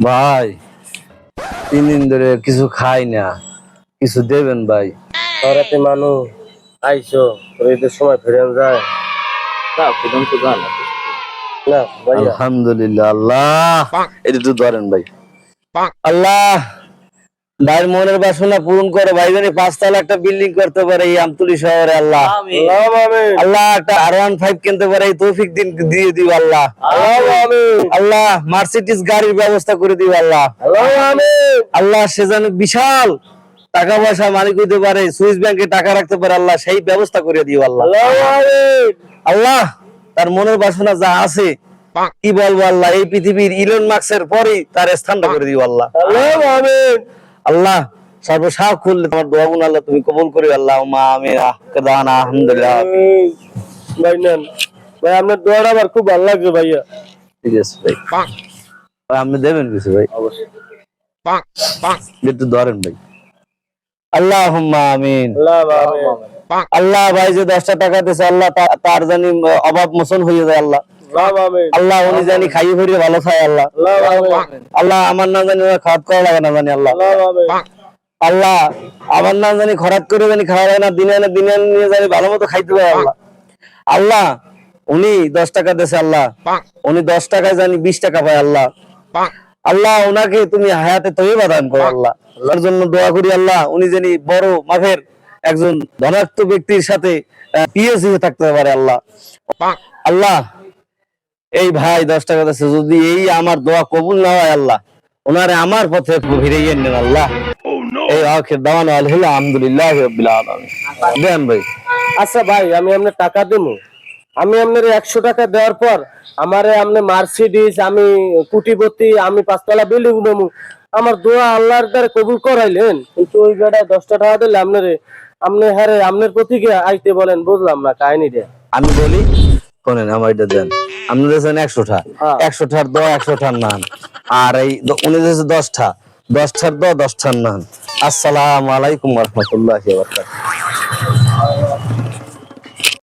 ভাই 3 দিন ধরে কিছু খাই না, কিছু দেবেন ভাই। শহরেতে মানুষ আইসো তোর ঈদের সময় ফিরে যায় না ফিরন তো জানা না ভাইয়া। আলহামদুলিল্লাহ। আল্লাহ এটা একটু ধরেন ভাই। আল্লাহ ভাইয়ের মনের বাসনা পূরণ করে, ভাই জানি 5 তলা একটা বিল্ডিং করতে পারে এই আমতলী শহরে। আল্লাহ আল্লাহুম্মা আমিন। আল্লাহ একটা R15 কিনতে পারে এই তৌফিক দিন দিয়ে দিও আল্লাহ। আল্লাহুম্মা আমিন। আল্লাহ মার্সিডিজ গাড়ির ব্যবস্থা করে দিও আল্লাহ। আল্লাহুম্মা আমিন। আল্লাহ সে যেন বিশাল টাকা পয়সা মালিক হইতে পারে, সুইস ব্যাংকে টাকা রাখতে পারে, আল্লাহ সেই ব্যবস্থা করে দিও আল্লাহ। আল্লাহুম্মা আমিন। আল্লাহ তার মনের বাসনা যা আছে কি বলবো আল্লাহ, এই পৃথিবীর ইলন মাস্কের পরেই তার স্থানটা করে দিও আল্লাহ। আল্লাহুম্মা আমিন। আল্লাহ সর্বসাহ খুললে তোমার দোয়াগুলো আল্লাহ তুমি কবুল করে আল্লাহ আমিন। আহকাদানা আলহামদুলিল্লাহ। ভাই নেন ভাই, আপনার দোয়াটা আমার খুব ভালো লাগছে ভাইয়া। ঠিক আছে ভাই, ভাই আপনি দেবেন কিছু ভাই? অবশ্যই। একটু ধরেন ভাই। আল্লাহুম্মা আমিন। আল্লাহুম্মা আমিন। আল্লাহ ভাই যে 10টা টাকা দিয়েছে আল্লাহ তার জানি অভাব মোচন হয়ে যায় আল্লাহ। আল্লাহুম্মা আমিন। আল্লাহ উনি জানি খাইয়ে ফিরিয়ে ভালো খায় আল্লাহ। আল্লাহুম্মা আমিন। আল্লাহ আমার না জানি খাওয়াত করা লাগে না জানি আল্লাহ। আল্লাহুম্মা আমিন। আল্লাহ আমার না জানি খরাত করে জানি খাওয়া লাগে না, দিনে আনে দিনে নিয়ে জানি ভালো মতো খাইতে পারে আল্লাহ। আল্লাহ উনি 10 টাকা দিয়েছে আল্লাহ, উনি 10 টাকায় জানি 20 টাকা পায় আল্লাহ। আল্লাহ ওনাকে তুমি হায়াতে তৈবা দান করো আল্লাহ। আল্লাহর জন্য দোয়া করি আল্লাহ উনি জানি বড় মাপের একজন ধনাত্ম ব্যক্তির সাথে পিএসসি হয়ে থাকতে পারে আল্লাহ। আল্লাহ এই ভাই 10 টাকা দিয়েছে, যদি এই আমার দোয়া কবুল না হয় আল্লাহ ওনারে আমার পথে ফিরিয়ে নেন আল্লাহ। এই আখির দাওয়ানা আলহামদুলিল্লাহি রাব্বিল আলামিন। দেন ভাই। আচ্ছা ভাই, আমি আপনার টাকা দেবো। আমি আপনার 100 টাকা দেওয়ার পর আমারে আপনি মার্সিডিজ, আমি কুটিপতি, আমি 5 তলা বিল্ডিং নেবো, আমার দোয়া আল্লাহর দ্বারা কবুল করাইলেন, কিন্তু ওই বেটায় 10টা টাকা দিলে আপনি হারে আপনার প্রতি আইতে বলেন, বুঝলাম না কাহিনীটা। আমি বলি শোনেন, আমার এটা দেন। আপনি দিয়েছেন 100টা, হ্যাঁ। 100টার দ 100টার নান, আর এই উনি দিয়েছে 10টা, 10টার দ 10টার নান। আসসালামু আলাইকুম ওয়া রাহমাতুল্লাহি ওয়া বারাকাতুহু।